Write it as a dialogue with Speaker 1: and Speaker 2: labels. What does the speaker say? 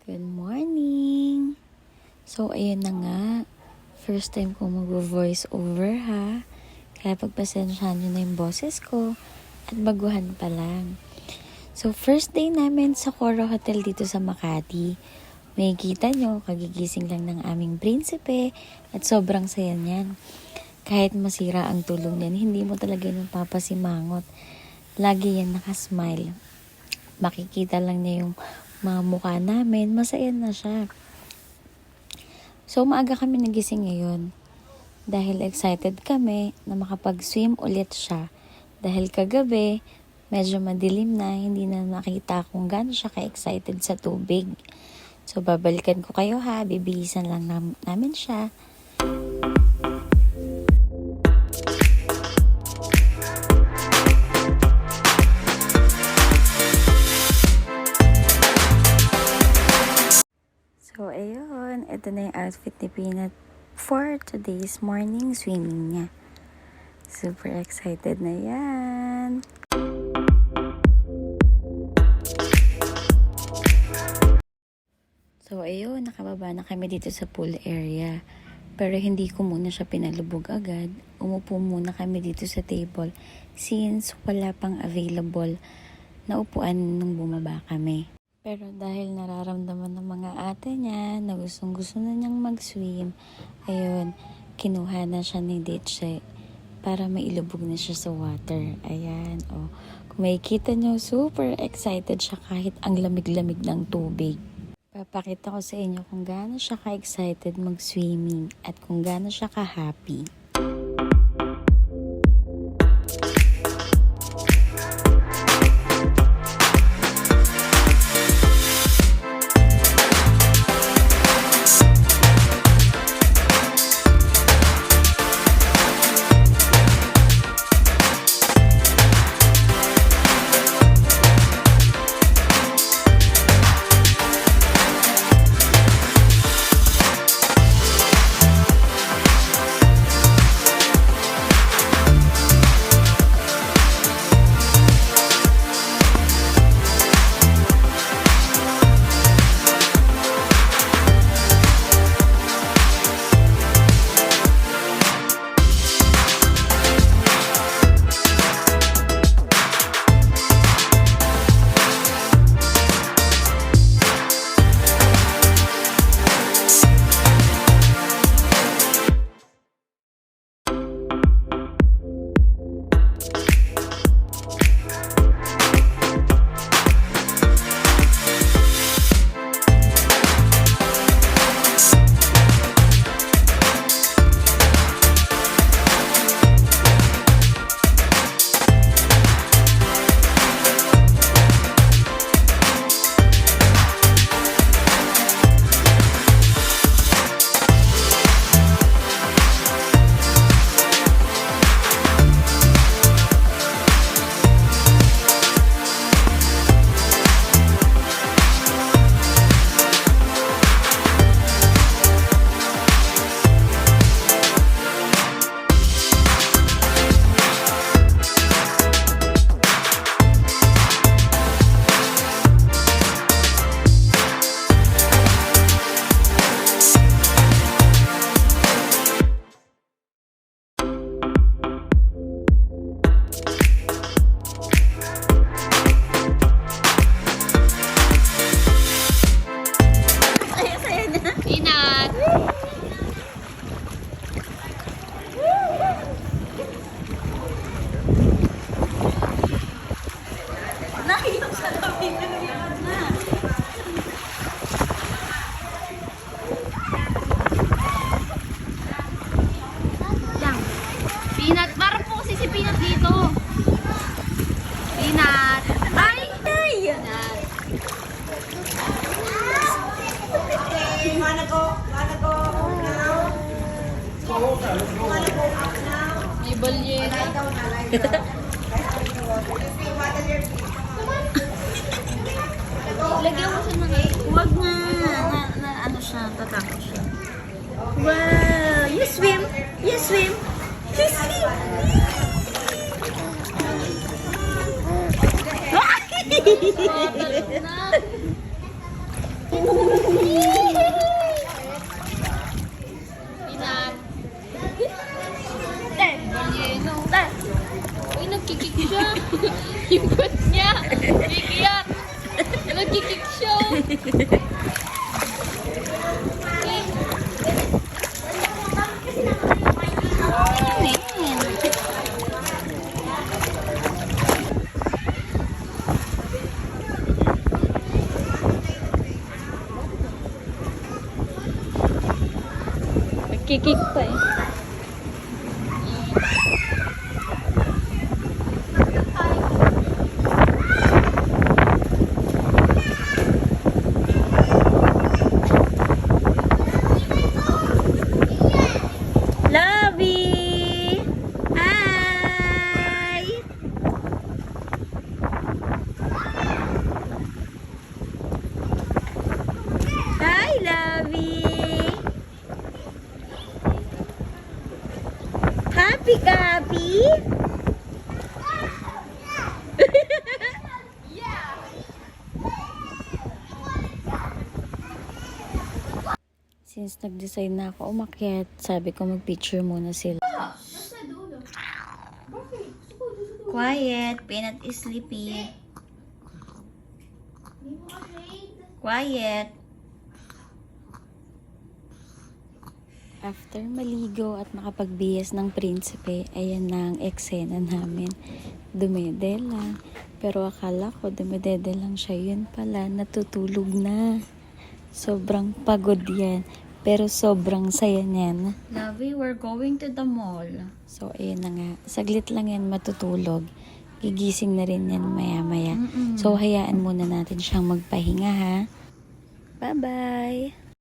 Speaker 1: Good morning! So, ayun na nga. First time ko mag-voice over ha. Kaya pagpasensyahan nyo na yung boses ko. At baguhan pa lang. So, first day namin sa Coro Hotel dito sa Makati. May kita nyo, kagigising lang ng aming prinsipe. At sobrang saya niyan. Kahit masira ang tulog niyan, hindi mo talaga yung papasimangot. Lagi yan nakasmile. Makikita lang niya yung mga mukha namin, masaya na siya. So, maaga kami nagising ngayon. Dahil excited kami na makapag-swim ulit siya. Dahil kagabi, medyo madilim na, hindi na nakita kung gaano siya ka-excited sa tubig. So, babalikan ko kayo ha, bibilisan lang namin siya. So, ayun. Ito na yung outfit ni Peanut for today's morning swimming niya. Super excited na yan. So, ayun. Nakababa na kami dito sa pool area. Pero hindi ko muna siya pinalubog agad. Umupo muna kami dito sa table since wala pang available na upuan nung bumaba kami. Pero dahil nararamdaman ng mga ate niya na gustong-gusto na niyang mag-swim, ayun, kinuha na siya ni Ditche para mailubog na siya sa water. Ayan, oh. Kung makikita niyo, super excited siya kahit ang lamig-lamig ng tubig. Papakita ko sa inyo kung gaano siya ka-excited mag-swimming at kung gaano siya ka-happy.
Speaker 2: Peanut, parang po kasi si Peanut dito. Peanut. Ay! Ay!
Speaker 3: Wanna go now?
Speaker 2: May balyera. Lagyan mo siya ng... Huwag na. Ano siya, tatakot siya.
Speaker 3: Wow! You swim! You swim! You swim!
Speaker 2: Na.
Speaker 1: Nagkikik siya. Nagkikik pa eh.
Speaker 3: Lovey! Hi! Hi, Lovey! Happy Gabi?
Speaker 1: Since nag-decide na ako umakyat, sabi ko mag-picture muna sila.
Speaker 3: Quiet. Peanut is sleepy. Quiet.
Speaker 1: After maligo at makapagbihis ng prinsipe, ayan na ang eksena namin. Dumede lang. Pero akala ko dumedede lang siya. Yun pala, natutulog na. Sobrang pagod yan. Pero sobrang saya niyan.
Speaker 3: Lovey, we're going to the mall.
Speaker 1: So, ayun na nga. Saglit lang yan matutulog. Gigising na rin yan maya-maya. So, hayaan muna natin siyang magpahinga ha. Bye-bye!